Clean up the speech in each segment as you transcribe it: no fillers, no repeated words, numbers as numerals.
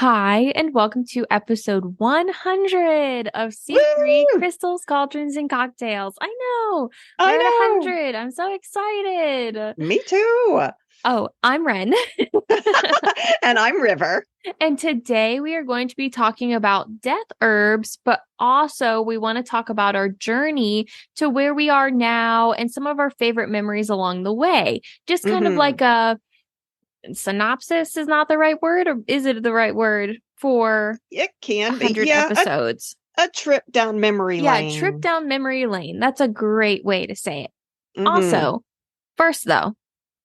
Hi, and welcome to episode 100 of C3 Woo! Crystals, Cauldrons, and Cocktails. I know, we're I at know. 100. I'm so excited. Me too. Oh, I'm Wren. And I'm River. And today we are going to be talking about death herbs, but also we want to talk about our journey to where we are now and some of our favorite memories along the way. Just kind of Hmm like a synopsis is not the right word, or is it the right word for It can be. 100 Yeah, episodes? a trip down memory Yeah, trip lane. down memory lane. That's a great way to say it. Hmm Also, first though,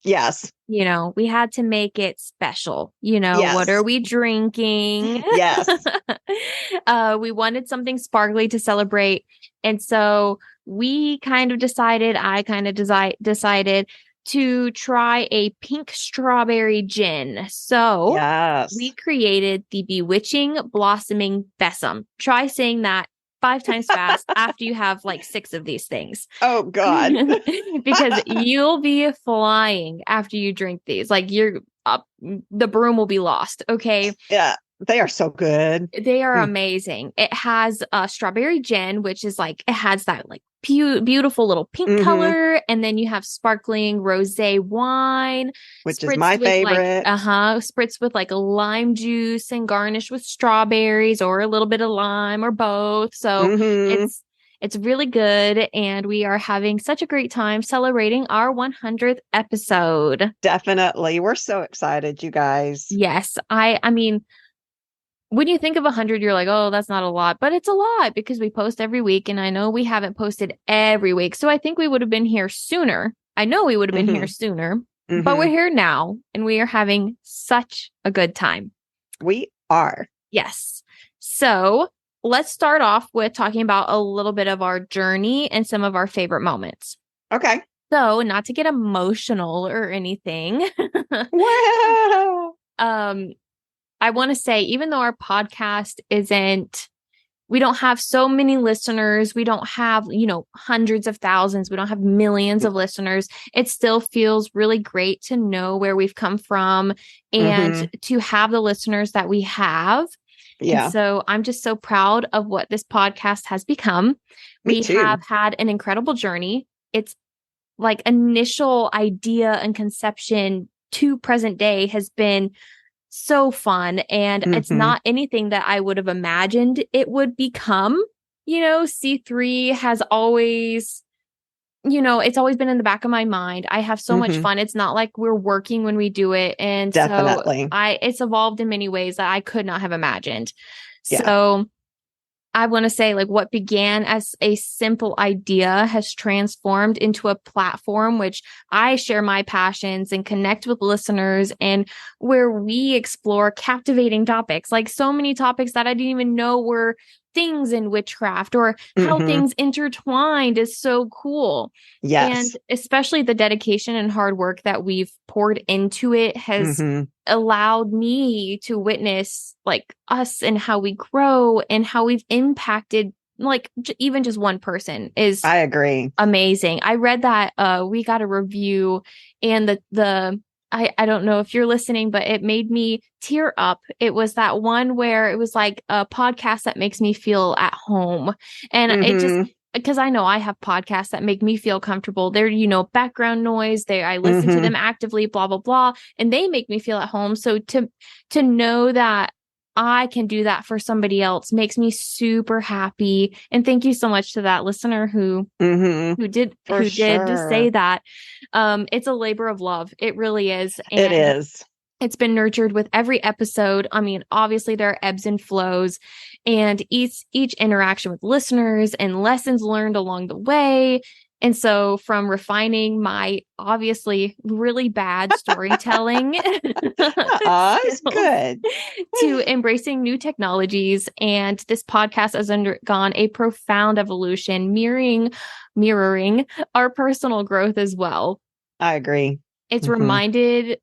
Yes. we had to make it special. What are Yes. we drinking? Yes. We wanted something sparkly to celebrate. And so I kind of decided to try a pink strawberry gin. So we Yes. created the Bewitching Blossoming Besom. Try saying that 5 times fast after you have like 6 of these things. Oh, God. Because you'll be flying after you drink these. Like you're up, the broom will be lost. Okay. Yeah, they are so good. They are Mm. amazing. It has strawberry gin, which is like, it has that like beautiful little pink hmm color. And then you have sparkling rosé wine Which is my favorite. spritz with like a lime juice and garnished with strawberries or a little bit of lime or both. So hmm it's really good. And we are having such a great time celebrating our 100th episode. Definitely. We're so excited, you guys. Yes. I mean, when you think of 100, you're like, oh, that's not a lot, but it's a lot because we post every week. And I know we haven't posted every week. So I think we would have been here sooner. I know we would have been here hmm sooner, but we're hmm here now and we are having such a good time. We are. Yes. So let's start off with talking about a little bit of our journey and some of our favorite moments. Okay. So, not to get emotional or anything, Wow. um, I want to say, even though our podcast we don't have so many listeners, we don't have, hundreds of thousands, we don't have millions of listeners, it still feels really great to know where we've come from and hmm to have the listeners that we have. And Yeah, so I'm just so proud of what this podcast has become. me We have too. had an incredible journey. It's like initial idea and conception to present day has been so fun. And it's hmm not anything that I would have imagined it would become. C3 has always, it's always been in the back of my mind. I have so much hmm fun. It's not like we're working when we do it. And so Definitely. it's evolved in many ways that I could not have imagined. Yeah. So I want to say, like, what began as a simple idea has transformed into a platform which I share my passions and connect with listeners, and where we explore captivating topics, like so many topics that I didn't even know were things in witchcraft or how hmm things intertwined is so cool. And Yes. especially the dedication and hard work that we've poured into it has hmm allowed me to witness like us and how we grow and how we've impacted like even just one person is I agree. amazing. I read that we got a review and the I don't know if you're listening, but it made me tear up. It was that one where it was like a podcast that makes me feel at home. And it just hmm because I know I have podcasts that make me feel comfortable. They're, background noise. I listen to hmm them actively, blah, blah, blah, and they make me feel at home. So to know that I can do that for somebody else makes me super happy. And thank you so much to that listener who hmm who did For who did just say sure. that. It's a labor of love. It really is. It And is. it's been nurtured with every episode. I mean, obviously there are ebbs and flows, and each interaction with listeners and lessons learned along the way. And so from refining my obviously really bad storytelling It's skills good. to embracing new technologies, and this podcast has undergone a profound evolution, mirroring our personal growth as well. I agree. hmm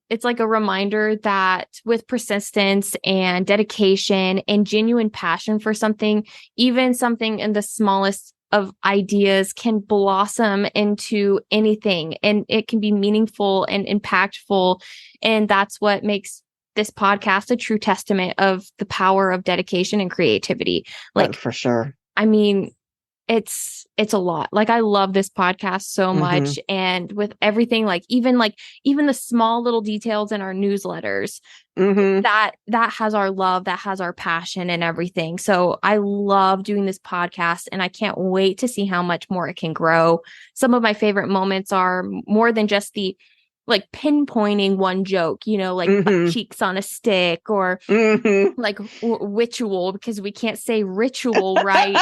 It's like a reminder that with persistence and dedication and genuine passion for something, even something in the smallest of ideas can blossom into anything, and it can be meaningful and impactful. And that's what makes this podcast a true testament of the power of dedication and creativity. Like, for sure. I mean, it's a lot. Like, I love this podcast so much. And with everything, even the small little details in our newsletters, that has our love, that has our passion and everything. So I love doing this podcast, and I can't wait to see how much more it can grow. Some of my favorite moments are more than just the pinpointing one joke, butt cheeks on a stick, or ritual, because we can't say ritual right,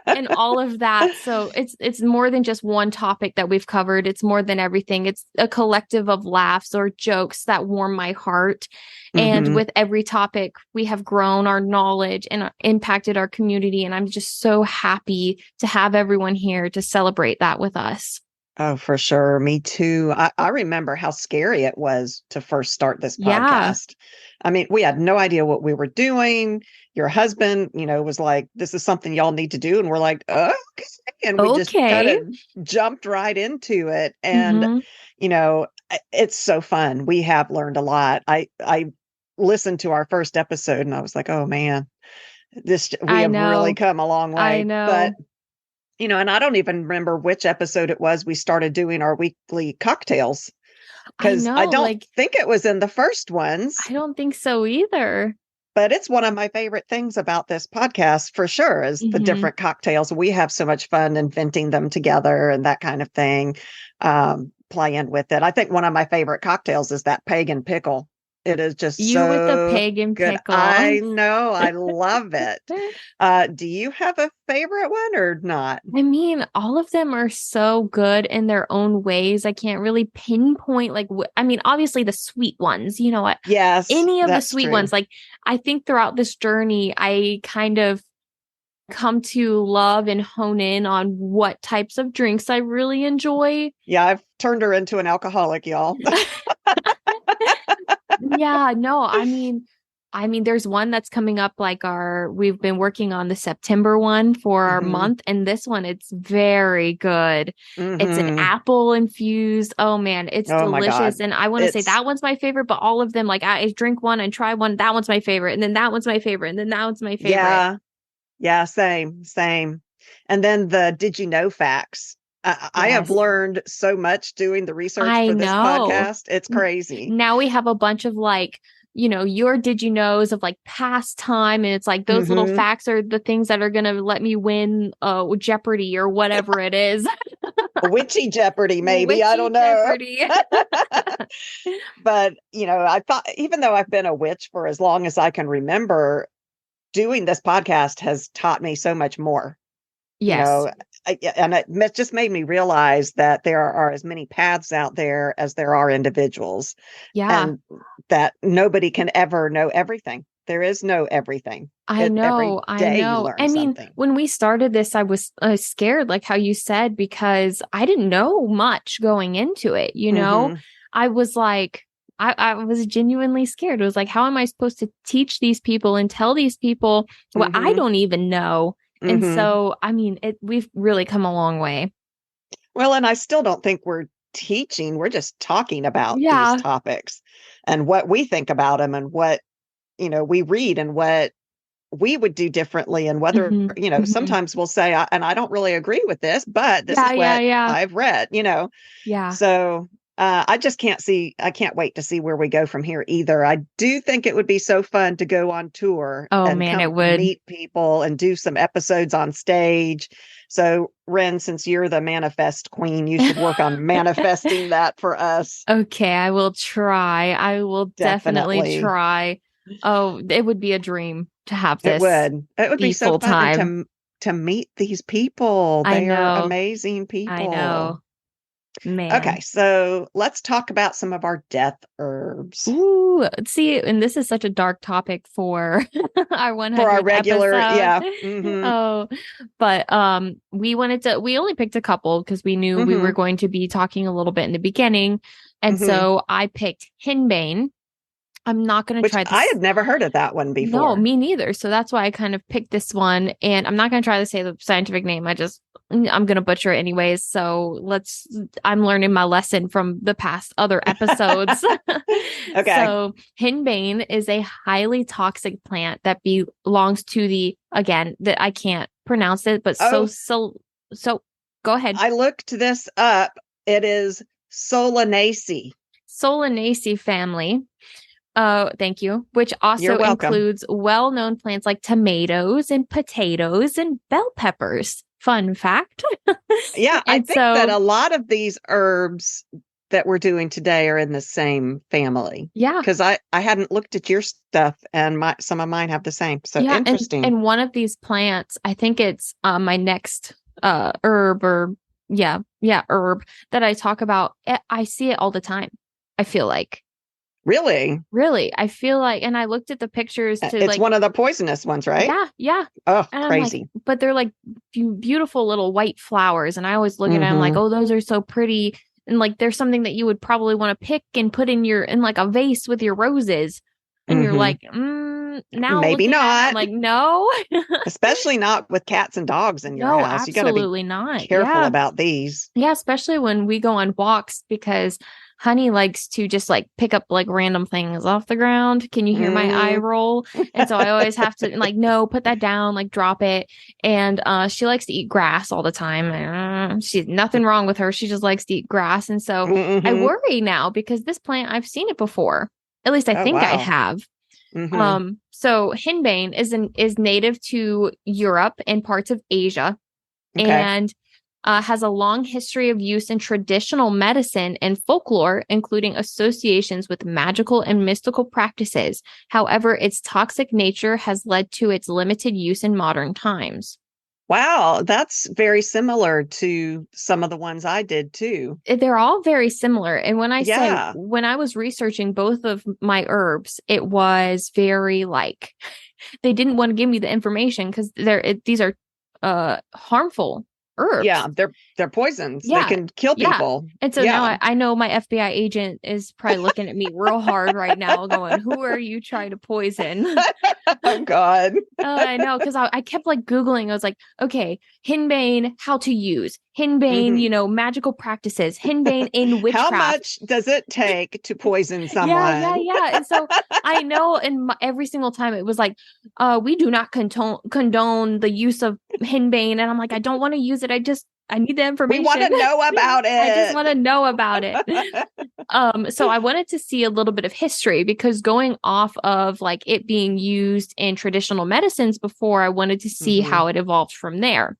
and all of that. So it's more than just one topic that we've covered. It's more than everything. It's a collective of laughs or jokes that warm my heart. And with every topic, we have grown our knowledge and impacted our community. And I'm just so happy to have everyone here to celebrate that with us. Oh, for sure. Me too. I remember how scary it was to first start this podcast. I mean, we had no idea what we were doing. Your husband, was like, this is something y'all need to do. And we're like, okay. And we just kind of jumped right into it. And, it's so fun. We have learned a lot. I listened to our first episode and I was like, oh man, we have really come a long way. I know. But and I don't even remember which episode it was we started doing our weekly cocktails, because I don't think it was in the first ones. I don't think so either. But it's one of my favorite things about this podcast, for sure, is the different cocktails. We have so much fun inventing them together and that kind of thing, playing with it. I think one of my favorite cocktails is that pagan pickle. It is just you so with the pagan good. Pickle. I know. I love it. Do you have a favorite one or not? I mean, all of them are so good in their own ways. I can't really pinpoint obviously the sweet ones, you know what? Yes. Any of the sweet ones. I think throughout this journey, I kind of come to love and hone in on what types of drinks I really enjoy. Yeah, I've turned her into an alcoholic, y'all. Yeah, no, I mean, there's one that's coming up, we've been working on the September one for our month. And this one, it's very good. It's an apple infused. Oh man, it's delicious. And I want to say that one's my favorite, but all of them, I drink one and try one. That one's my favorite. And then that one's my favorite. And then that one's my favorite. Yeah. Yeah. Same. And then the did you know facts. I have learned so much doing the research for this podcast. It's crazy. Now we have a bunch of your did you knows of past time. And it's those little facts are the things that are going to let me win Jeopardy or whatever it is. Witchy Jeopardy, maybe. I don't know. But, I thought, even though I've been a witch for as long as I can remember, doing this podcast has taught me so much more. Yes. And it just made me realize that there are as many paths out there as there are individuals. Yeah. And that nobody can ever know everything. There is no everything. I know. I mean, when we started this, I was scared, like how you said, because I didn't know much going into it. I was I was genuinely scared. It was how am I supposed to teach these people and tell these people what I don't even know? And so, I mean, we've really come a long way. Well, and I still don't think we're teaching. We're just talking about these topics and what we think about them and what, we read and what we would do differently. And whether, sometimes we'll say, and I don't really agree with this, but this is what I've read, Yeah. So I can't wait to see where we go from here either. I do think it would be so fun to go on tour. Oh man, it would. Meet people and do some episodes on stage. So Wren, since you're the manifest queen, you should work on manifesting that for us. Okay, I will try. I will definitely try. Oh, it would be a dream to have this. It would be so fun to meet these people. They are amazing people. I know. Man. Okay, so let's talk about some of our death herbs. Ooh, see, and this is such a dark topic for our 100th for our regular, episode. Oh, but we only picked a couple because we knew we were going to be talking a little bit in the beginning, and so I picked Henbane, I'm not going to Which try I this. had never heard of that one No, before. me neither. So that's why I kind of picked this one. And I'm not going to try to say the scientific name. I'm going to butcher it anyways. I'm learning my lesson from the past other episodes. Okay. So, henbane is a highly toxic plant that belongs to again, that I can't pronounce it, but Oh, so go ahead. I looked this up. It is Solanaceae. Solanaceae family. Thank you. Which You're also welcome. includes well-known plants like tomatoes and potatoes and bell peppers. Fun fact. Yeah, I And think that so, a lot of these herbs that we're doing today are in the same family. yeah, Because I hadn't looked at your stuff and some of mine have the same. So yeah, interesting. and one of these plants, I think it's my next herb or herb that I talk about. I see it all the time. I feel like. Really? Really, I feel like, and I looked at the pictures to It's like, one of the poisonous ones, right? yeah, yeah. Oh, And I'm like, crazy. but they're like beautiful little white flowers. And I always look at them like, Mm-hmm. oh, those are so pretty. And like, there's something that you would probably want to pick and put in like a vase with your roses. And you're Mm-hmm. like, now Maybe looking at it, I'm not. like, no, Especially not with cats and dogs in your no, house. You got to be absolutely not. careful Yeah. about these. Yeah, especially when we go on walks because Honey likes to just like pick up like random things off the ground. Can you hear my eye Mm-hmm. roll? And so I always have to like, no, put that down, like drop it. And she likes to eat grass all the time. She's nothing wrong with her. She just likes to eat grass. And so I Mm-hmm. worry now because this plant I've seen it before. At least I Oh, think I wow. have. Mm-hmm. So henbane is native to Europe and parts of Asia Okay. and has a long history of use in traditional medicine and folklore, including associations with magical and mystical practices. However, its toxic nature has led to its limited use in modern times. Wow, that's very similar to some of the ones I did too. They're all very similar. And Yeah. when I was researching both of my herbs, it was very like they didn't want to give me the information because these are harmful Yeah, herbs. they're poisons. They Yeah. can kill Yeah. people. And so now Yeah. I know my FBI agent is probably looking at me real hard right now, going, who are you trying to poison? Oh God. I know, because I kept like Googling. I was like, okay, henbane, how to use. Henbane, Hmm. magical practices. Henbane in How witchcraft. much does it take to poison Yeah, yeah, someone? yeah. And so I know, and every single time it was like, we do not condone the use of henbane. And I'm like, I don't want to use it. I need the We want information. to know about I just it. want to know about it. So I wanted to see a little bit of history because going off of like it being used in traditional medicines before, I wanted to see Hmm. how it evolved from there.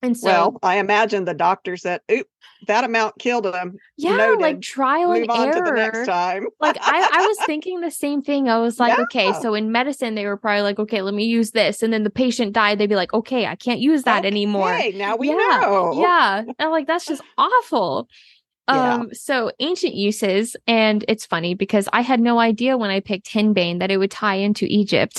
And so, Well, I imagine the doctor said, "Oop, that amount killed him." yeah, like Noted. trial and Move on to the next error. time. Like I was thinking the same thing. I was like, Yeah. okay, so in medicine, they were probably like, okay, let me use this. And then the patient died. They'd be like, okay, I can't use that anymore. Okay, now we Yeah. know. Yeah. And I'm like, that's just awful. Yeah. So ancient uses, and it's funny because I had no idea when I picked henbane that it would tie into Egypt.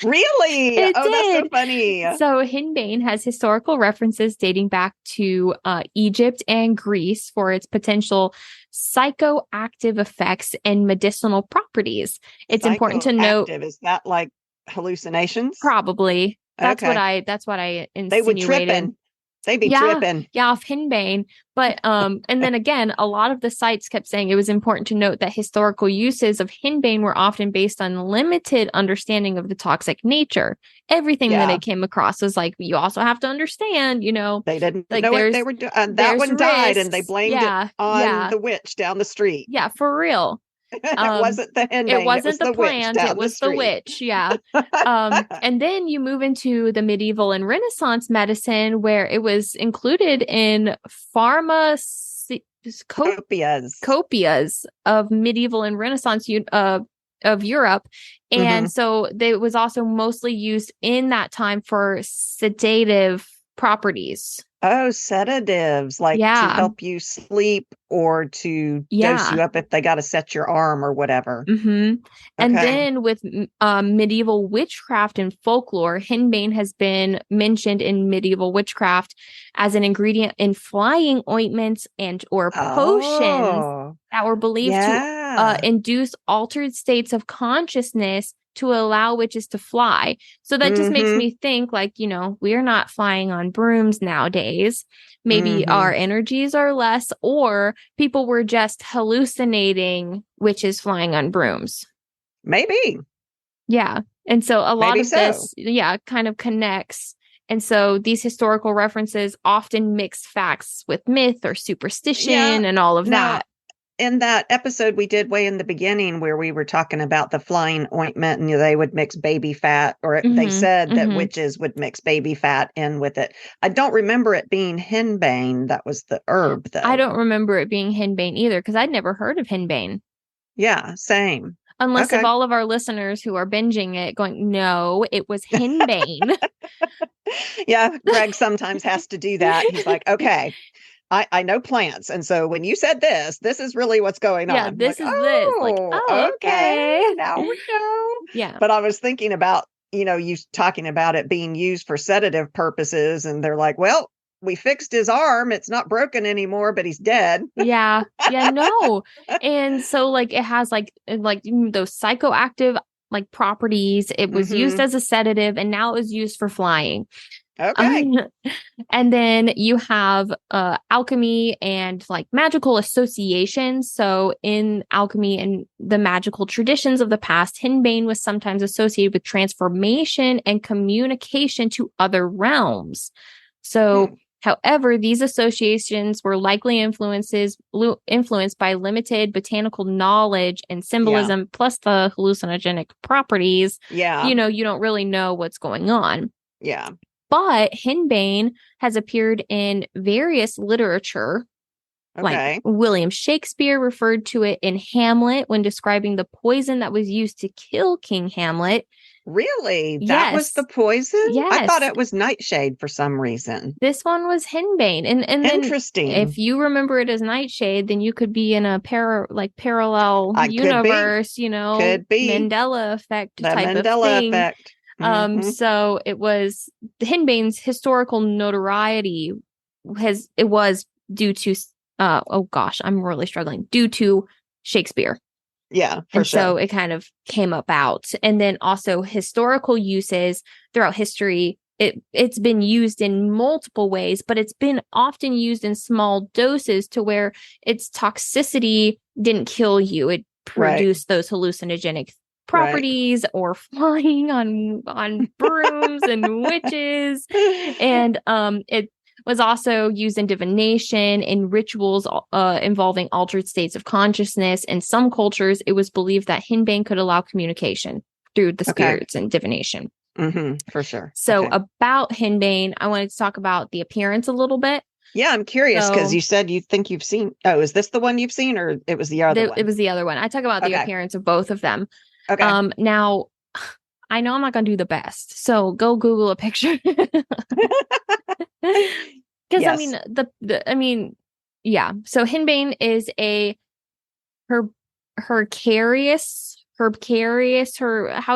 Really? It Oh, that's so did. funny. So henbane has historical references dating back to Egypt and Greece for its potential psychoactive effects and medicinal properties. It's important to note, Psychoactive. Is that like hallucinations? probably Okay. that's what I They would insinuated. tripping. They'd be Yeah, tripping. yeah, off henbane. But and then again, a lot of the sites kept saying it was important to note that historical uses of henbane were often based on limited understanding of the toxic nature. Everything that Yeah. it came across was like, you also have to understand, They didn't like know what they were doing. That there's one died and they risks. blamed it Yeah, on yeah, the witch down the street. yeah, for real. It Um, wasn't the it henbane, it was wasn't the the witch plant, it down the was the street. witch. Yeah. And then you move into the medieval and Renaissance medicine where it was included in Copias. copias of medieval and Renaissance of Europe. Hmm. And so it was also mostly used in that time for sedative properties. Oh, sedatives, like to Yeah. help you sleep or to dose Yeah. you up if they got to set your arm or whatever. Mm-hmm. And Okay. then with medieval witchcraft and folklore, henbane has been mentioned in medieval witchcraft as an ingredient in flying ointments and or potions Oh, that were believed to induce altered states of consciousness to allow witches to fly. So that just makes me think, like, you know, we're not flying on brooms nowadays. Maybe our energies are less, or people were just hallucinating witches flying on brooms. Maybe. Yeah. And so a lot of this, kind of connects. And so these historical references often mix facts with myth or superstition and all of that. In that episode we did way in the beginning where we were talking about the flying ointment and they would mix baby fat, or they said that witches would mix baby fat in with it. I don't remember it being henbane. That was the herb, though. I don't remember it being henbane either, because I'd never heard of henbane. Yeah, same. Unless if all of our listeners who are binging it going, no, it was henbane. Yeah, Greg sometimes has to do that. He's like, okay, I know plants. And so when you said this is really what's going on. Yeah, this is this. Like, okay. Now we know. Yeah. But I was thinking about, you know, you talking about it being used for sedative purposes. And they're like, well, we fixed his arm. It's not broken anymore, but he's dead. Yeah. Yeah, no. And so like it has like those psychoactive like properties. It was used as a sedative, and now it was used for flying. Okay. And then you have alchemy and like magical associations. So in alchemy and the magical traditions of the past, henbane was sometimes associated with transformation and communication to other realms. So however, these associations were likely influenced by limited botanical knowledge and symbolism, plus the hallucinogenic properties. Yeah. You know, you don't really know what's going on. Yeah. But henbane has appeared in various literature. Okay. Like William Shakespeare referred to it in Hamlet when describing the poison that was used to kill King Hamlet. Really? That was the poison? Yes. I thought it was Nightshade for some reason. This one was henbane. And interesting. If you remember it as Nightshade, then you could be in a parallel universe, you know, could be. Mandela effect the type Mandela of thing. Effect. So it was henbane's historical notoriety was due to I'm really struggling, due to Shakespeare. Yeah, and so it kind of came about. And then also historical uses throughout history. It's been used in multiple ways, but it's been often used in small doses to where its toxicity didn't kill you. It produced those hallucinogenic properties or flying on brooms and witches. And it was also used in divination, in rituals involving altered states of consciousness. In some cultures, it was believed that henbane could allow communication through the spirits and divination. For sure. So about henbane, I wanted to talk about the appearance a little bit. Yeah, I'm curious because you said you think you've seen. Oh, is this the one you've seen, or it was the other one? It was the other one. I talk about the appearance of both of them. Okay. Now, I know I'm not going to do the best, so go Google a picture. Because I mean, So henbane is a herbaceous. How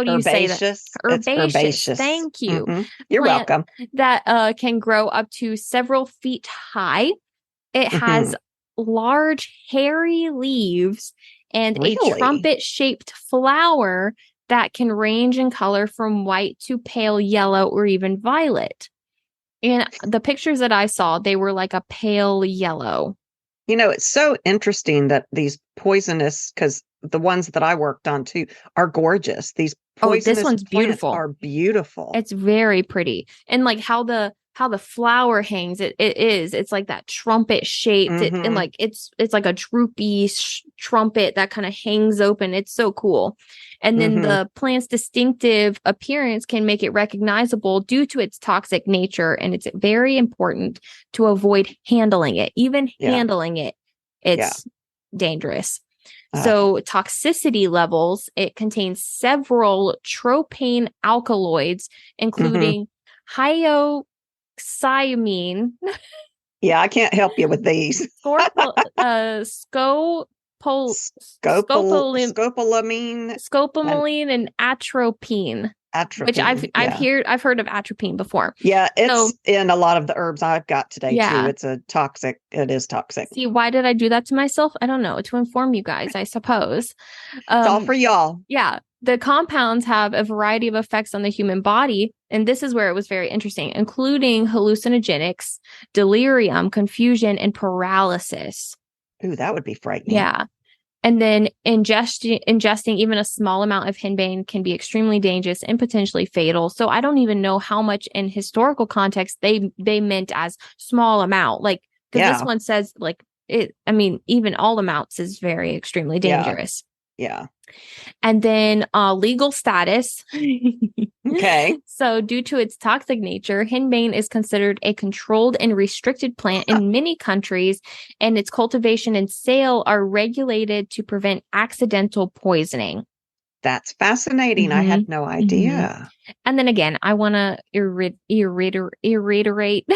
do you say that? Herbaceous. Thank you. You're welcome. That can grow up to several feet high. It has large, hairy leaves and a trumpet-shaped flower that can range in color from white to pale yellow or even violet. And the pictures that I saw, they were like a pale yellow. You know, it's so interesting that these poisonous, because the ones that I worked on too are gorgeous. These poisonous this one's beautiful. Are beautiful. It's very pretty. And like how the flower hangs, it's like that trumpet shaped, and like it's like a droopy trumpet that kind of hangs open. It's so cool. And then the plant's distinctive appearance can make it recognizable due to its toxic nature, and it's very important to avoid handling it. Even handling it, it's dangerous. So toxicity levels, it contains several tropane alkaloids, including hyoscyamine. Yeah, I can't help you with these. Scopolamine Scopolamine and atropine. which Atropine. I've heard of atropine before. Yeah, it's in a lot of the herbs I've got today too. It is toxic. See, why did I do that to myself? I don't know. To inform you guys, I suppose. It's all for y'all. Yeah. The compounds have a variety of effects on the human body. And this is where it was very interesting, including hallucinogenics, delirium, confusion, and paralysis. Ooh, that would be frightening. Yeah. And then ingesting even a small amount of henbane can be extremely dangerous and potentially fatal. So I don't even know how much in historical context they meant as small amount. Like, because this one says like it, I mean, even all amounts is very extremely dangerous. Yeah. And then legal status. Okay. So due to its toxic nature, henbane is considered a controlled and restricted plant in many countries, and its cultivation and sale are regulated to prevent accidental poisoning. That's fascinating. I had no idea. And then again, I want to reiterate.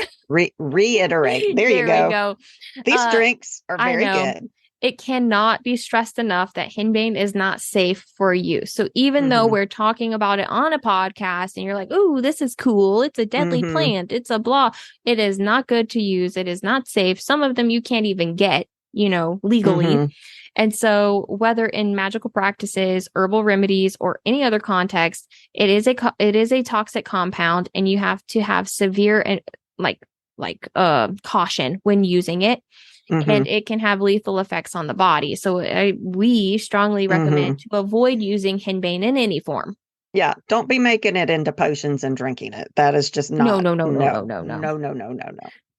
Reiterate. There you go. These drinks are very good. It cannot be stressed enough that henbane is not safe for use. So even though we're talking about it on a podcast and you're like, "Ooh, this is cool. It's a deadly plant. It's a blah." It is not good to use. It is not safe. Some of them you can't even get, legally. And so whether in magical practices, herbal remedies, or any other context, it is a toxic compound, and you have to have severe and caution when using it. And it can have lethal effects on the body. So we strongly recommend to avoid using henbane in any form. Yeah. Don't be making it into potions and drinking it. That is just not. No.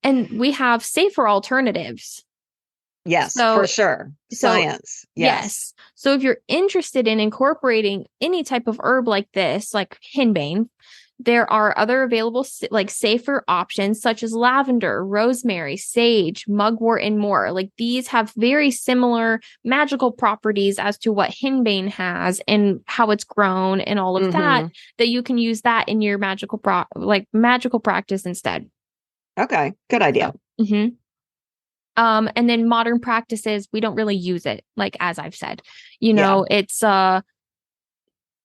And we have safer alternatives. Yes, for sure. Science. Yes. So if you're interested in incorporating any type of herb like this, like henbane, there are other available safer options such as lavender, rosemary, sage, mugwort, and more. Like these have very similar magical properties as to what henbane has and how it's grown and all of that you can use that in your magical practice instead. Okay, good idea. And then modern practices, we don't really use it. Like, as I've said,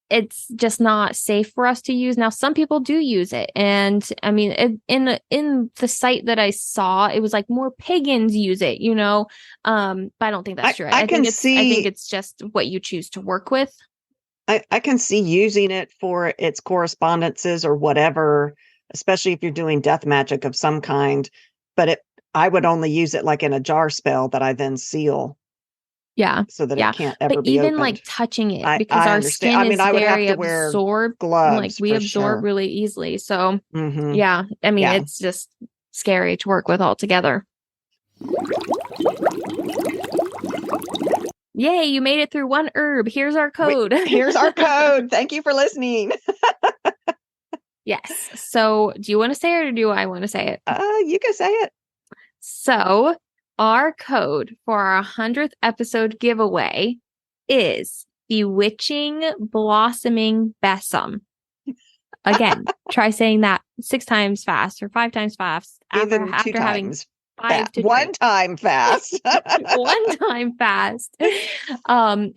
it's just not safe for us to use. Now, some people do use it. And I mean, in the site that I saw, it was like more pagans use it, but I don't think that's true. I think it's just what you choose to work with. I can see using it for its correspondences or whatever, especially if you're doing death magic of some kind. But I would only use it like in a jar spell that I then seal. Yeah. So that it can't ever be even opened. like touching it, because our skin is very absorbed. Gloves, like we absorb really easily. So it's just scary to work with altogether. Yay, you made it through one herb. Here's our code. Here's our code. Thank you for listening. Yes. So do you want to say it or do I want to say it? You can say it. So our code for our 100th episode giveaway is Bewitching Blossoming Besom. Again, try saying that 6 times fast or 5 times fast after having 5 to 1 time fast. 1 time fast.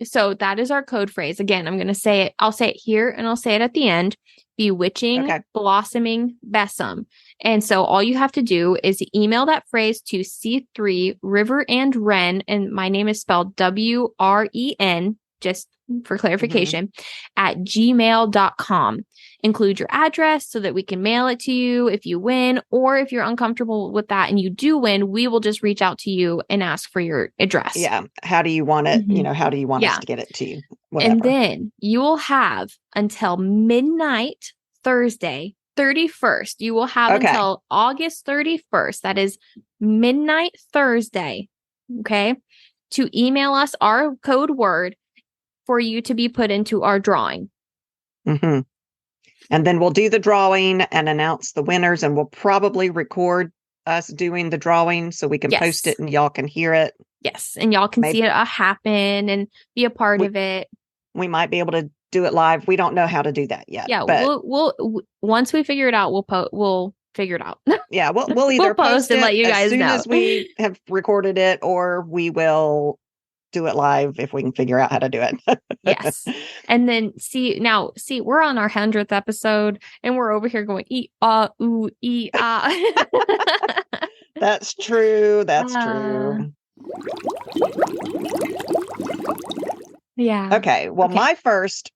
So that is our code phrase. Again, I'm going to say it. I'll say it here and I'll say it at the end. Bewitching Blossoming Besom. And so all you have to do is email that phrase to C3 River and Wren, and my name is spelled WREN, just for clarification, at gmail.com. Include your address so that we can mail it to you if you win, or if you're uncomfortable with that and you do win, we will just reach out to you and ask for your address. Yeah. How do you want it? How do you want us to get it to you? Whatever. And then you will have until midnight Thursday, 31st. You will have until August 31st. That is midnight Thursday. Okay. To email us our code word for you to be put into our drawing. And then we'll do the drawing and announce the winners, and we'll probably record us doing the drawing so we can post it and y'all can hear it. Yes. And y'all can see it happen and be a part of it. We might be able to do it live. We don't know how to do that yet. Yeah. But we'll once we figure it out, we'll figure it out. Yeah. We'll either post and let you guys know as soon as we have recorded it, or we will do it live if we can figure out how to do it. Yes. And then we're on our 100th episode and we're over here going, ooh, That's true. That's true. Yeah. Okay. Well, my first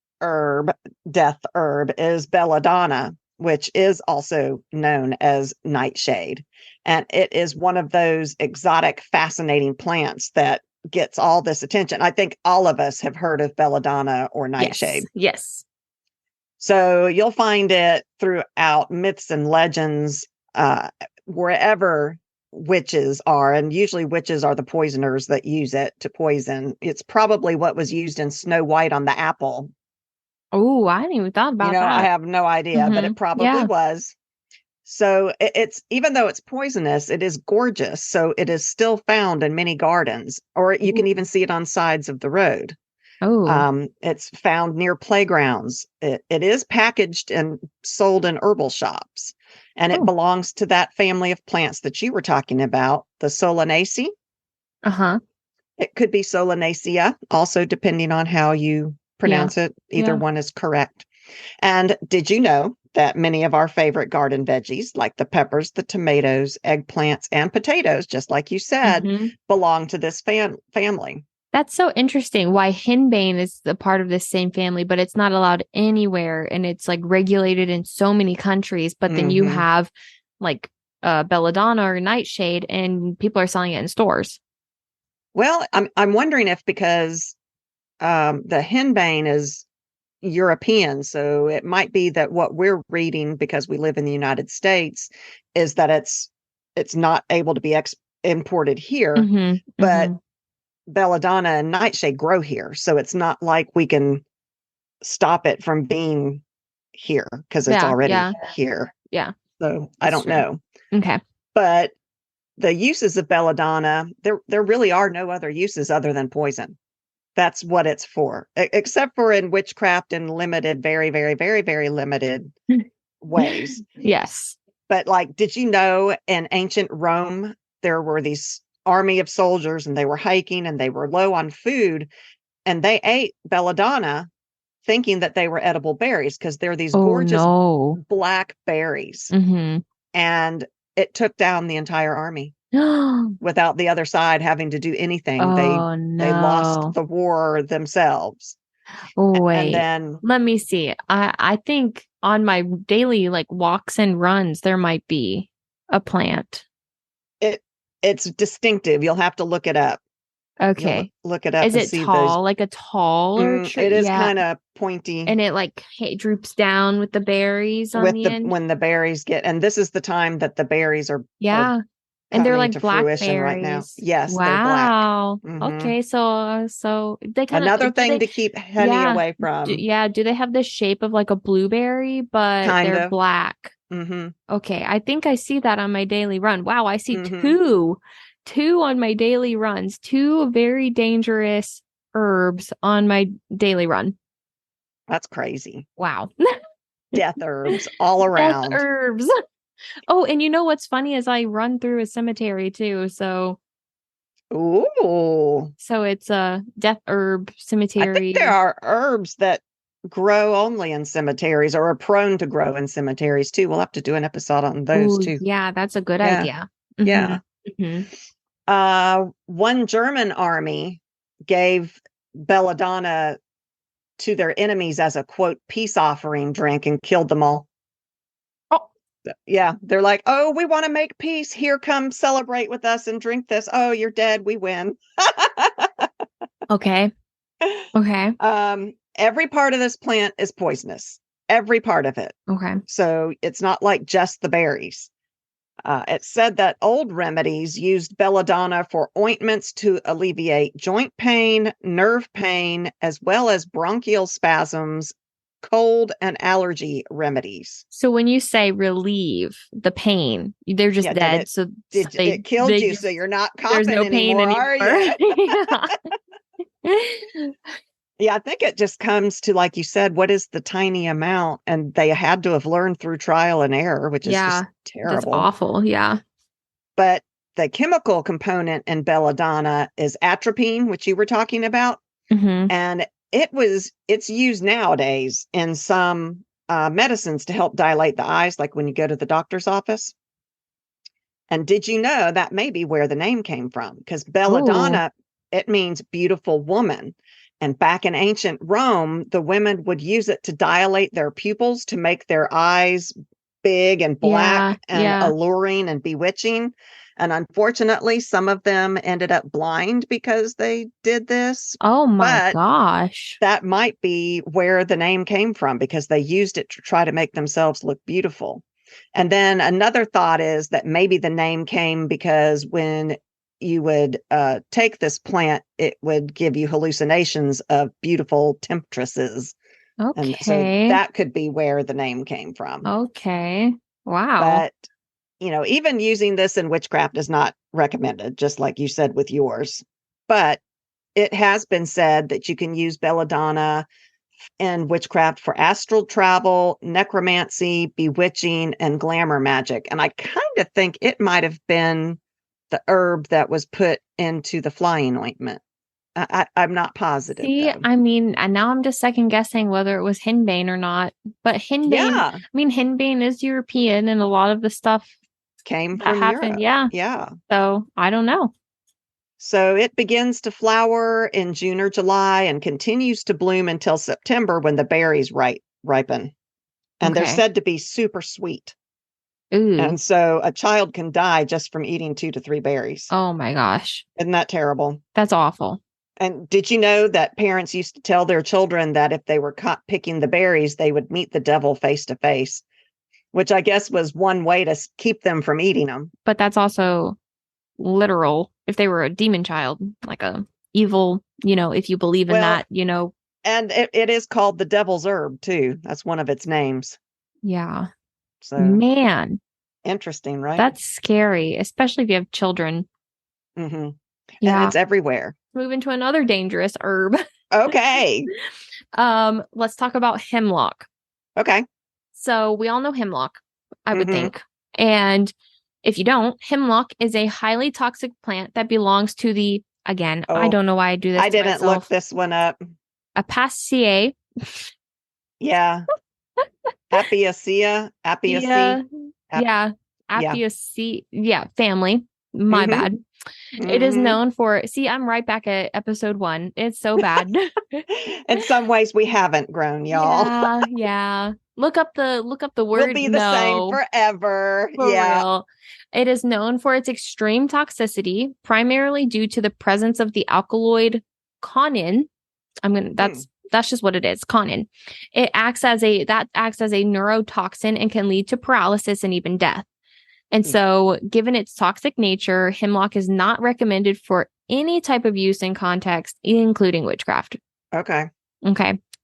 death herb is belladonna, which is also known as nightshade. And it is one of those exotic, fascinating plants that gets all this attention. I think all of us have heard of belladonna or nightshade. Yes. So you'll find it throughout myths and legends, wherever witches are. And usually witches are the poisoners that use it to poison. It's probably what was used in Snow White on the apple. Oh, I hadn't even thought about that. I have no idea, but it probably was. So it's, even though it's poisonous, it is gorgeous. So it is still found in many gardens, or you can even see it on sides of the road. Oh, it's found near playgrounds. It is packaged and sold in herbal shops, and it belongs to that family of plants that you were talking about, the Solanaceae. It could be Solanacea, also depending on how you pronounce it. Either one is correct. And did you know that many of our favorite garden veggies, like the peppers, the tomatoes, eggplants, and potatoes, just like you said, belong to this family? That's so interesting. Why Henbane is a part of this same family, but it's not allowed anywhere, and it's like regulated in so many countries. But then you have like belladonna or nightshade, and people are selling it in stores. Well, I'm wondering if because the henbane is European, so it might be that what we're reading, because we live in the United States, is that it's not able to be imported here, but belladonna and nightshade grow here, so it's not like we can stop it from being here because it's already here. So I don't know. Okay. But the uses of belladonna, there really are no other uses other than poison. That's what it's for, except for in witchcraft in limited, very, very, very, very limited ways. Yes. But like, did you know in ancient Rome, there were these army of soldiers and they were hiking and they were low on food and they ate belladonna thinking that they were edible berries because they're these gorgeous black berries. And it took down the entire army without the other side having to do anything. They lost the war themselves. Wait, and then let me see. I think on my daily like walks and runs, there might be a plant. It's distinctive. You'll have to look it up. Okay. Look it up. Is it tall? Like a taller tree? It is kind of pointy. And it like droops down with the berries on the end? When the berries and this is the time that the berries are and they're like blackberries right now. Yes, wow. They're black. Okay, so they kind of another thing to keep honey away from. Do they have the shape of like a blueberry, but they're black? Okay, I think I see that on my daily run. Wow, I see two on my daily runs, two very dangerous herbs on my daily run. That's crazy. Wow. Death herbs all around. Death herbs. Oh, and you know what's funny is I run through a cemetery too, so so it's a death herb cemetery. I think there are herbs that grow only in cemeteries or are prone to grow in cemeteries too. We'll have to do an episode on those too. Yeah, that's a good idea. Yeah. One German army gave belladonna to their enemies as a quote peace offering drink and killed them all. Yeah, they're like, oh, we want to make peace. Here, come celebrate with us and drink this. Oh, you're dead. We win. Okay. Every part of this plant is poisonous. Every part of it. Okay. So it's not like just the berries. It said that old remedies used belladonna for ointments to alleviate joint pain, nerve pain, as well as bronchial spasms, cold and allergy remedies. So when you say relieve the pain, they're just dead. It killed you, so you're not coughing there's no pain anymore. Are you? Yeah, I think it just comes to, like you said, what is the tiny amount? And they had to have learned through trial and error, which is just terrible. That's awful. Yeah. But the chemical component in belladonna is atropine, which you were talking about. Mm-hmm. And it's used nowadays in some medicines to help dilate the eyes, like when you go to the doctor's office. And did you know that may be where the name came from? Because belladonna, it means beautiful woman. And back in ancient Rome, the women would use it to dilate their pupils to make their eyes big and black and alluring and bewitching. And unfortunately, some of them ended up blind because they did this. Oh my gosh. That might be where the name came from, because they used it to try to make themselves look beautiful. And then another thought is that maybe the name came because when you would take this plant, it would give you hallucinations of beautiful temptresses. Okay. And so that could be where the name came from. Okay. Wow. But, even using this in witchcraft is not recommended, just like you said with yours. But it has been said that you can use belladonna in witchcraft for astral travel, necromancy, bewitching, and glamour magic. And I kind of think it might have been the herb that was put into the flying ointment. I'm not positive. See, though. I mean, and now I'm just second guessing whether it was Henbane or not. But Henbane, Henbane is European, and a lot of the stuff came from Europe. Yeah. So I don't know. So it begins to flower in June or July and continues to bloom until September when the berries ripen. And they're said to be super sweet. Ooh. And so a child can die just from eating 2 to 3 berries. Oh my gosh. Isn't that terrible? That's awful. And did you know that parents used to tell their children that if they were caught picking the berries, they would meet the devil face to face, which I guess was one way to keep them from eating them. But that's also literal. If they were a demon child, like a evil, if you believe in that, And it is called the devil's herb too. That's one of its names. Yeah. So man, interesting, right? That's scary, especially if you have children. Mm-hmm. Yeah. And it's everywhere. Move into another dangerous herb. Okay. Let's talk about hemlock. Okay. So we all know hemlock, I would think. And if you don't, hemlock is a highly toxic plant that belongs to the, again, I don't know why I do this. I didn't look this one up. Apiaceae. Yeah. Apiaceae. Apiaceae. Yeah. Apiaceae. Yeah. Family. My bad. It is known for, I'm right back at episode 1. It's so bad. In some ways we haven't grown, y'all. Yeah. Look up the word. We'll be the same forever. For real. It is known for its extreme toxicity, primarily due to the presence of the alkaloid connin. That's just what it is, connin. It acts as a neurotoxin and can lead to paralysis and even death. And so, given its toxic nature, hemlock is not recommended for any type of use in context, including witchcraft. Okay.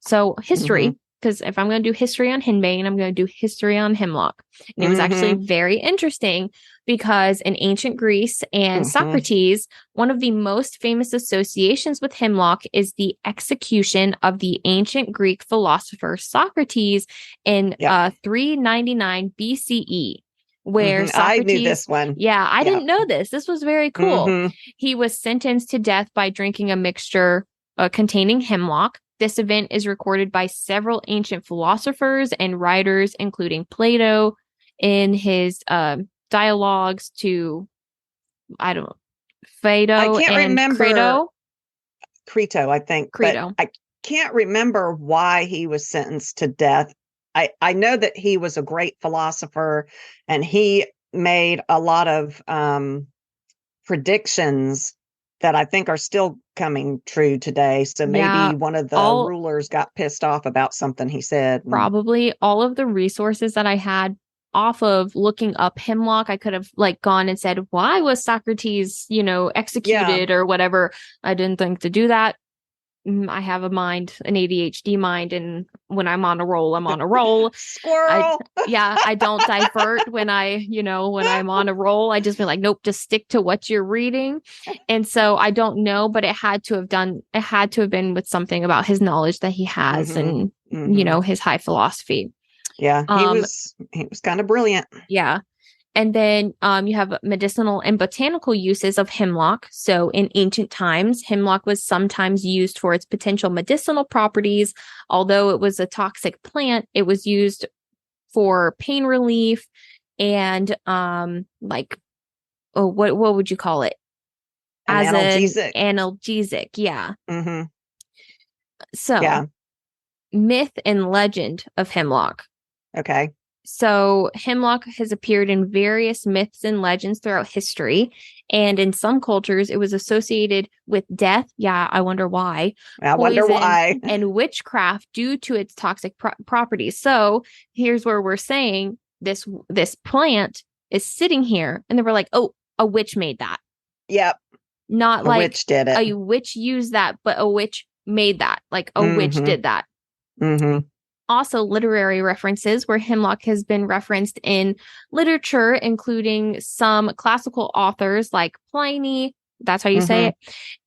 So history, because if I'm going to do history on Henbane, I'm going to do history on hemlock. And it was actually very interesting because in ancient Greece and Socrates, one of the most famous associations with hemlock is the execution of the ancient Greek philosopher Socrates in 399 BCE. Where Socrates, I knew this one. Yeah, I didn't know this. This was very cool. He was sentenced to death by drinking a mixture containing hemlock. This event is recorded by several ancient philosophers and writers, including Plato, in his dialogues to, Phaedo I can't remember. Crito, I think. Crito. I can't remember why he was sentenced to death. I know that he was a great philosopher and he made a lot of predictions that I think are still coming true today. So maybe one of the rulers got pissed off about something he said. Probably all of the resources that I had off of looking up hemlock, I could have gone and said, why was Socrates, executed or whatever. I didn't think to do that. I have an ADHD mind, and when I'm on a roll, I'm on a roll. Squirrel. I don't divert when I'm on a roll. I just be like, nope, just stick to what you're reading. And so I don't know, but it had to have been with something about his knowledge that he has and, his high philosophy. Yeah. He was kind of brilliant. Yeah. And then you have medicinal and botanical uses of hemlock. So in ancient times, hemlock was sometimes used for its potential medicinal properties. Although it was a toxic plant, it was used for pain relief and what would you call it? An As analgesic. an analgesic, yeah. Mm-hmm. So, yeah. Myth and legend of hemlock. Okay. So, hemlock has appeared in various myths and legends throughout history. And in some cultures, it was associated with death. Yeah, I wonder why. I wonder why. And witchcraft due to its toxic properties. So, here's where we're saying this plant is sitting here. And they were like, oh, a witch made that. Yep. Not like witch did it. A witch used that, but a witch made that. Like a witch did that. Mm-hmm. Also, literary references where hemlock has been referenced in literature, including some classical authors like Pliny, that's how you say it,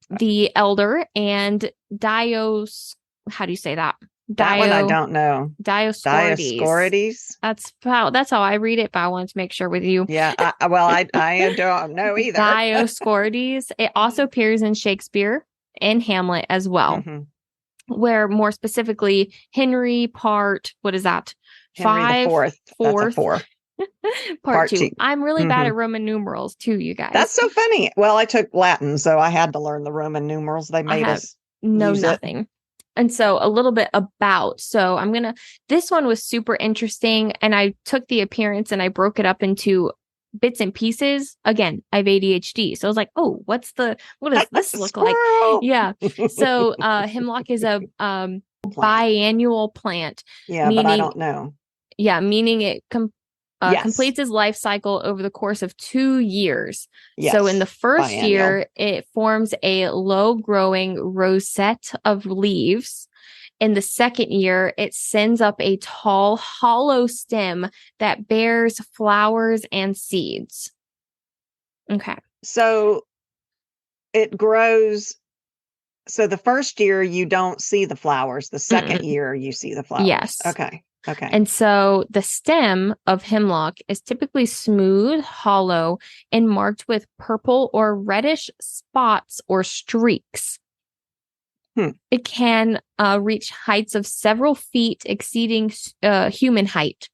the Elder, and how do you say that? That one I don't know. Dioscorides. That's how I read it, but I wanted to make sure with you. Yeah, I don't know either. Dioscorides. It also appears in Shakespeare and Hamlet as well. Where more specifically, Henry part, what is that? Henry the Fourth. Part 2. I'm really bad at Roman numerals too, you guys. That's so funny. Well, I took Latin, so I had to learn the Roman numerals. They made us know nothing. It. And so a little bit about, this one was super interesting, and I took the appearance and I broke it up into bits and pieces. Again, I have ADHD. So I was like, oh, what does this look like? Yeah. So hemlock is a biannual plant. Yeah, but I don't know. Yeah, meaning it completes its life cycle over the course of 2 years. Yes, so in the first year, it forms a low-growing rosette of leaves. In the second year, it sends up a tall, hollow stem that bears flowers and seeds. Okay. So it grows. So the first year, you don't see the flowers. The second year, you see the flowers. Yes. Okay. And so the stem of hemlock is typically smooth, hollow, and marked with purple or reddish spots or streaks. It can reach heights of several feet, exceeding human height,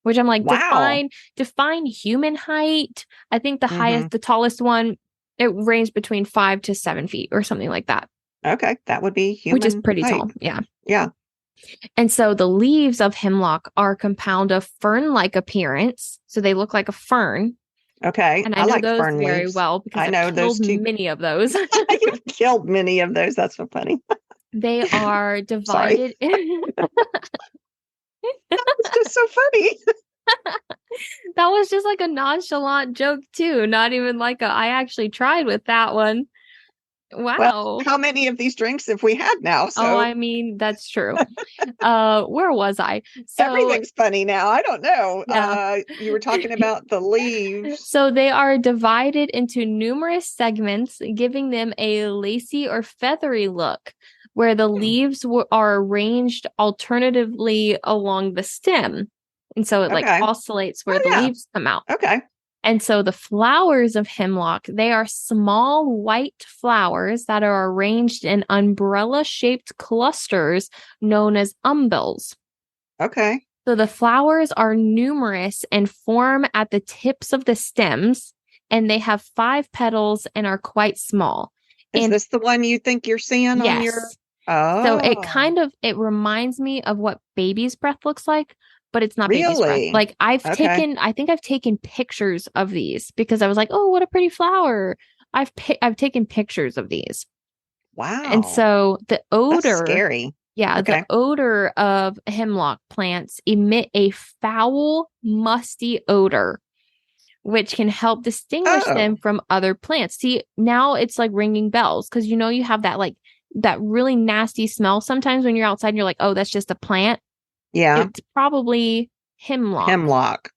which I'm like, wow. define human height. I think the tallest one, it ranged between 5 to 7 feet or something like that. Okay, that would be human, which is pretty height. tall. Yeah. Yeah. And so the leaves of hemlock are compound of fern-like appearance, so they look like a fern. Okay, and I know like those fern very leaves. well because I've killed many of those. You've killed many of those. That's so funny. They are divided. That's just so funny. That was just like a nonchalant joke too. Not even like I actually tried with that one. Wow. Well, how many of these drinks have we had now? So. Oh, I mean, that's true. Where was I? So everything's funny now. I don't know. Yeah. You were talking about the leaves. So they are divided into numerous segments, giving them a lacy or feathery look, where the leaves are arranged alternatively along the stem. And so it oscillates where the leaves come out. Okay. And so the flowers of hemlock, they are small white flowers that are arranged in umbrella-shaped clusters known as umbels. Okay. So the flowers are numerous and form at the tips of the stems, and they have 5 petals and are quite small. Is this the one you think you're seeing on your... Oh. So it reminds me of what baby's breath looks like. But it's not baby's breath. Like I think I've taken pictures of these because I was like, oh, what a pretty flower. I've taken pictures of these. Wow. And so the odor, that's scary. Yeah. Okay. The odor of hemlock plants emit a foul, musty odor, which can help distinguish them from other plants. See, now it's like ringing bells because you have that really nasty smell sometimes when you're outside and you're like, oh, that's just a plant. Yeah. It's probably hemlock.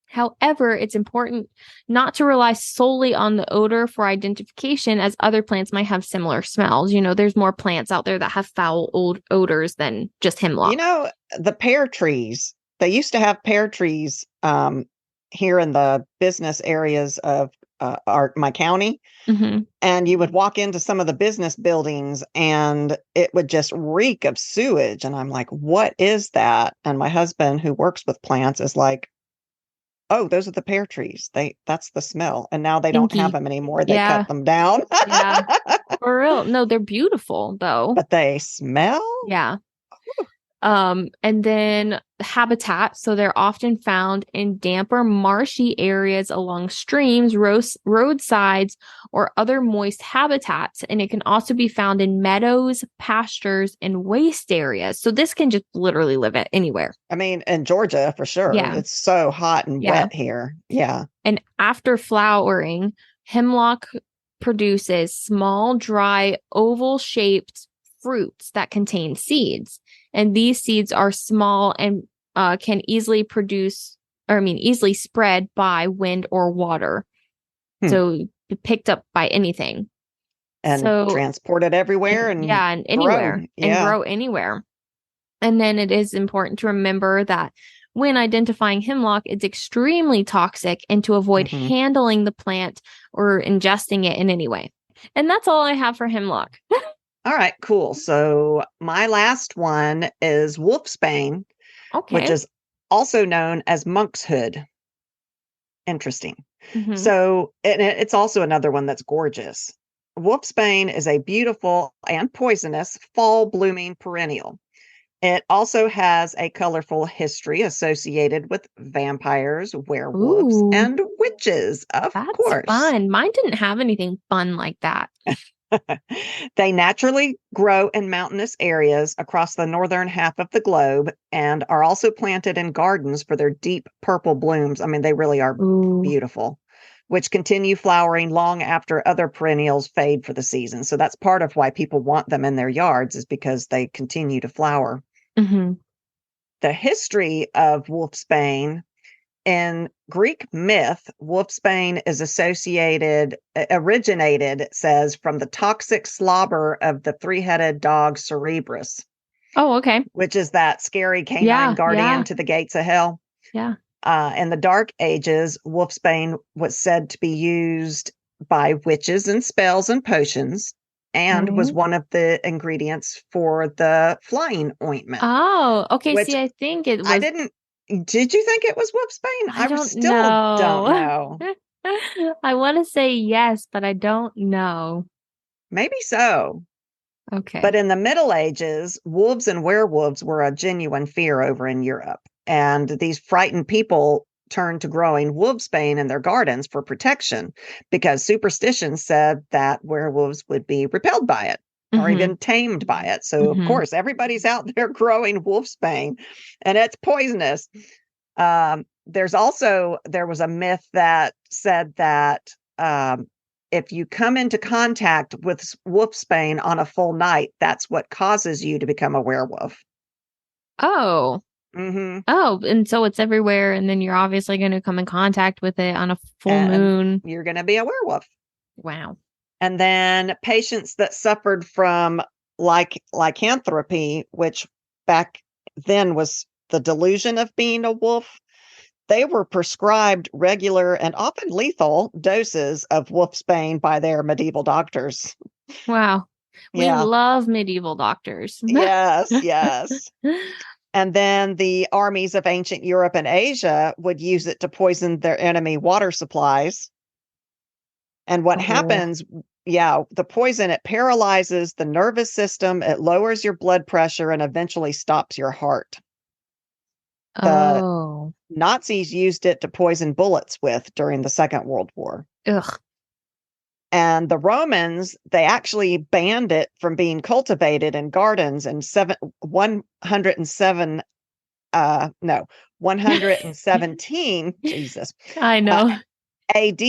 However, it's important not to rely solely on the odor for identification, as other plants might have similar smells. There's more plants out there that have foul old odors than just hemlock. The pear trees, they used to have pear trees here in the business areas of my county. Mm-hmm. And you would walk into some of the business buildings and it would just reek of sewage. And I'm like, what is that? And my husband, who works with plants, is like, oh, those are the pear trees. That's the smell. And now they don't have Stinky. them anymore. They Yeah. cut them down. Yeah. For real. No, they're beautiful though. But they smell? Yeah. And then habitat. So they're often found in damper, marshy areas along streams, roadsides, or other moist habitats. And it can also be found in meadows, pastures, and waste areas. So this can just literally live it anywhere. I mean, in Georgia, for sure. Yeah. It's so hot and wet here. Yeah. And after flowering, hemlock produces small, dry, oval-shaped fruits that contain seeds. And these seeds are small and can easily easily spread by wind or water. So picked up by anything. And transported everywhere and anywhere. Grow. And grow anywhere. And then it is important to remember that when identifying hemlock, it's extremely toxic and to avoid handling the plant or ingesting it in any way. And that's all I have for hemlock. All right, cool. So my last one is Wolfsbane, which is also known as monk's hood. Interesting. So it's also another one that's gorgeous. Wolfsbane is a beautiful and poisonous fall blooming perennial. It also has a colorful history associated with vampires, werewolves, and witches, of course. That's fun. Mine didn't have anything fun like that. They naturally grow in mountainous areas across the northern half of the globe and are also planted in gardens for their deep purple blooms. I mean, they really are beautiful, which continue flowering long after other perennials fade for the season. So that's part of why people want them in their yards, is because they continue to flower. The history of Wolfsbane: in Greek myth, Wolfsbane is originated, it says, from the toxic slobber of the three-headed dog Cerberus. Oh, okay. Which is that scary canine guardian to the gates of hell. Yeah. In the Dark Ages, Wolfsbane was said to be used by witches in spells and potions, and was one of the ingredients for the flying ointment. Oh, okay. See, I think it was. Did you think it was Wolfsbane? I still don't know. I want to say yes, but I don't know. Maybe so. Okay. But in the Middle Ages, wolves and werewolves were a genuine fear over in Europe. And these frightened people turned to growing wolfsbane in their gardens for protection, because superstition said that werewolves would be repelled by it or even tamed by it. So, of course, everybody's out there growing wolfsbane, and it's poisonous. There was a myth that said that if you come into contact with wolfsbane on a full night, that's what causes you to become a werewolf. Oh. Oh, and so it's everywhere, and then you're obviously going to come in contact with it on a full moon. You're going to be a werewolf. Wow. And then patients that suffered from lycanthropy, which back then was the delusion of being a wolf, they were prescribed regular and often lethal doses of wolfsbane by their medieval doctors. Wow. We love medieval doctors. Yes, yes. And then the armies of ancient Europe and Asia would use it to poison their enemy water supplies. And what happens, the poison, it paralyzes the nervous system, it lowers your blood pressure, and eventually stops your heart. The Nazis used it to poison bullets with during the Second World War. Ugh. And the Romans, they actually banned it from being cultivated in gardens in 117 Jesus. I know. AD,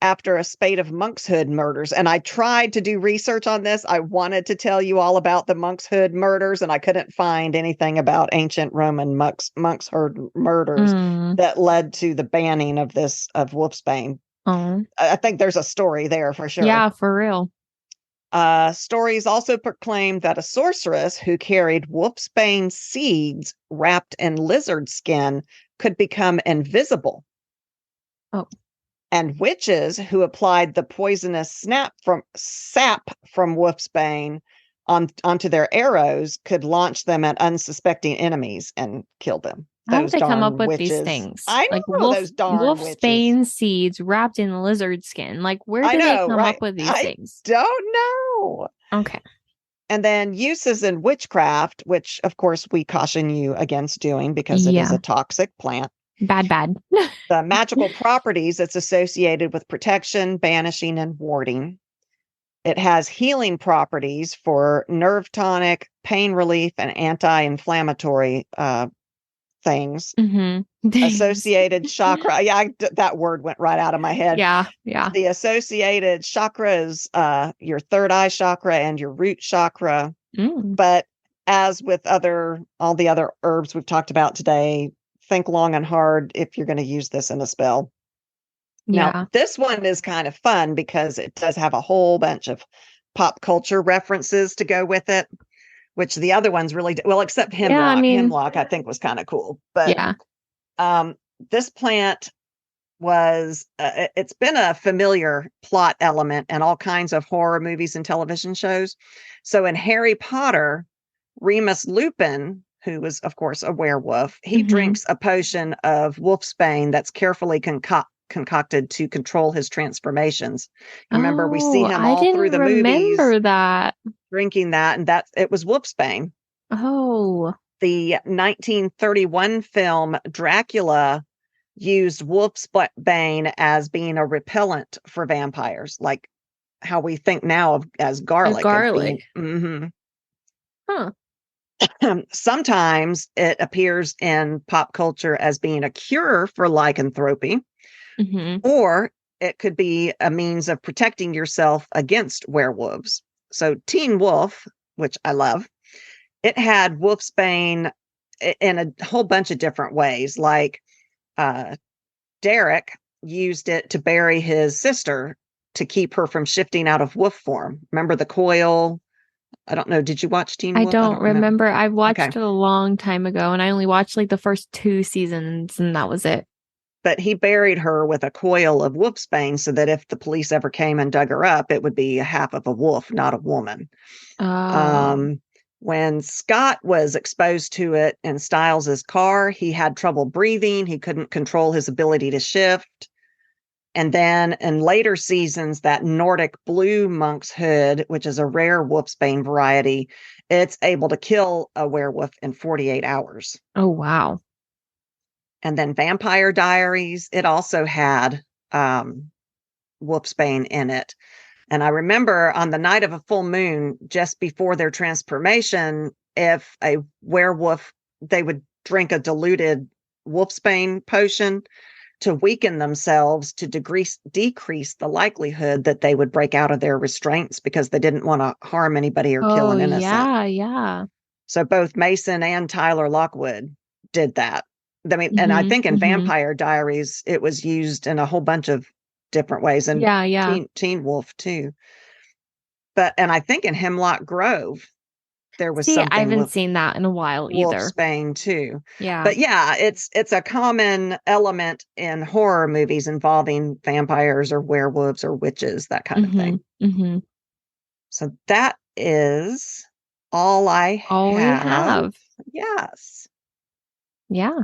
after a spate of monkshood murders. And I tried to do research on this. I wanted to tell you all about the monkshood murders, and I couldn't find anything about ancient Roman monkshood murders that led to the banning of wolfsbane. I think there's a story there for sure. Yeah, for real. Stories also proclaim that a sorceress who carried wolfsbane seeds wrapped in lizard skin could become invisible Oh. And witches who applied the poisonous sap from Wolfsbane onto their arrows could launch them at unsuspecting enemies and kill them. How do Those they come up darn with these witches. things? I Like know those darn witches. wolfsbane seeds wrapped in lizard skin. Like, where I do they know, come right? up with these I things? don't know. Okay. And then uses in witchcraft, which of course we caution you against doing because it is Yeah. a toxic plant. Bad. The magical properties, it's associated with protection, banishing, and warding. It has healing properties for nerve tonic, pain relief, and anti-inflammatory things. Associated chakra. Yeah, that word went right out of my head. Yeah. The associated chakras, your third eye chakra and your root chakra. But as with all the other herbs we've talked about today, think long and hard if you're going to use this in a spell. Yeah. Now, this one is kind of fun because it does have a whole bunch of pop culture references to go with it, which the other ones really well, except Hemlock. Hemlock, I think, was kind of cool. But this plant was, it's been a familiar plot element in all kinds of horror movies and television shows. So in Harry Potter, Remus Lupin, who was, of course, a werewolf, he drinks a potion of wolfsbane that's carefully concocted to control his transformations. Remember, we see him all through the movies. That drinking that, and it was Wolfsbane. The 1931 film Dracula used Wolfsbane as being a repellent for vampires, like how we think now of as garlic. Sometimes it appears in pop culture as being a cure for lycanthropy, or it could be a means of protecting yourself against werewolves. So Teen Wolf, which I love, it had Wolfsbane in a whole bunch of different ways. Like Derek used it to bury his sister to keep her from shifting out of wolf form. Remember the coil? I don't know. Did you watch Teen Wolf? I don't remember. I watched it a long time ago, and I only watched like the first 2 seasons, and that was it. But he buried her with a coil of wolfsbane so that if the police ever came and dug her up, it would be half of a wolf, not a woman. When Scott was exposed to it in Stiles's car, he had trouble breathing. He couldn't control his ability to shift. And then in later seasons, that Nordic blue monk's hood, which is a rare wolfsbane variety, it's able to kill a werewolf in 48 hours. Oh, wow. And then Vampire Diaries, it also had wolfsbane in it. And I remember on the night of a full moon, just before their transformation, if a werewolf, they would drink a diluted wolfsbane potion to weaken themselves to decrease the likelihood that they would break out of their restraints because they didn't want to harm anybody or kill an innocent. Yeah. So both Mason and Tyler Lockwood did that. I mean, and I think in Vampire Diaries, it was used in a whole bunch of different ways. And Teen Wolf too. And I think in Hemlock Grove, there was something. I haven't seen that in a while either. Wolfsbane too. Yeah. But yeah, it's a common element in horror movies involving vampires or werewolves or witches, that kind of thing. So that is all I have. Yes. Yeah.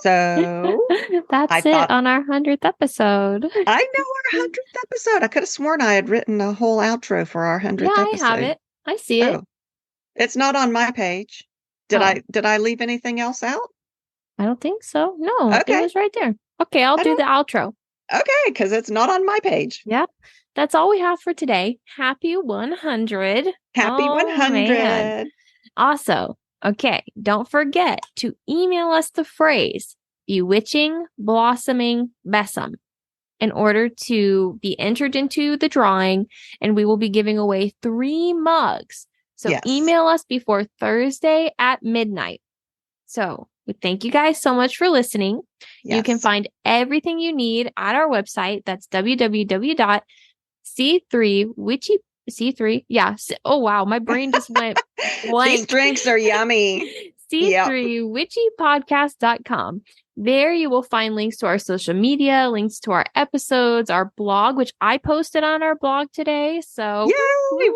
So that's it on our 100th episode. I know, our 100th episode. I could have sworn I had written a whole outro for our 100th episode. I have it. I see it. It's not on my page. Did I leave anything else out? I don't think so. No, it was right there. Okay, I'll do the outro. Okay, because it's not on my page. Yeah. That's all we have for today. Happy 100. Happy 100. Man. Also, okay, don't forget to email us the phrase bewitching, blossoming, besom in order to be entered into the drawing, and we will be giving away 3 mugs. So email us before Thursday at midnight. So we thank you guys so much for listening. Yes. You can find everything you need at our website. That's www.c3. Yeah. Oh, wow. My brain just went blank. These drinks are yummy. Yep. c3witchypodcast.com. There you will find links to our social media, links to our episodes, our blog, which I posted on our blog today. So, Yay!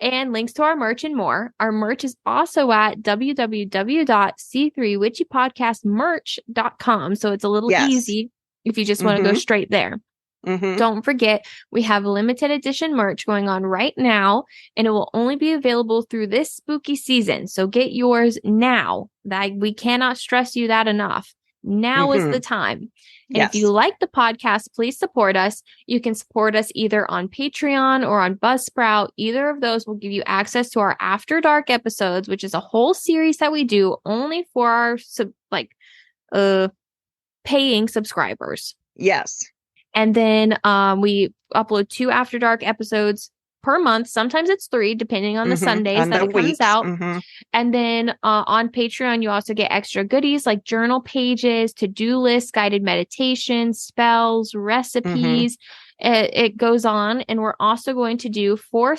and links to our merch and more. Our merch is also at www.c3witchypodcastmerch.com. So it's a little easy if you just want to go straight there. Don't forget, we have limited edition merch going on right now, and it will only be available through this spooky season. So get yours now. That we cannot stress you that enough. Now is the time. And if you like the podcast, please support us. You can support us either on Patreon or on Buzzsprout. Either of those will give you access to our After Dark episodes, which is a whole series that we do only for our paying subscribers. Yes. And then we upload 2 After Dark episodes per month. Sometimes it's 3, depending on the Sundays that it comes out. And then on Patreon, you also get extra goodies like journal pages, to-do lists, guided meditations, spells, recipes. It goes on. And we're also going to do for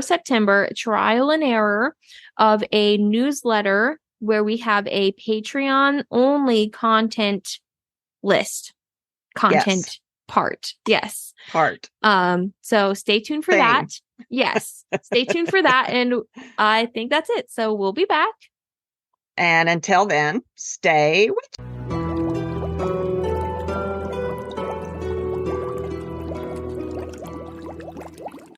September, trial and error of a newsletter where we have a Patreon only content list. Part. So stay tuned for that. Yes. Stay tuned for that. And I think that's it. So we'll be back. And until then, stay witchy.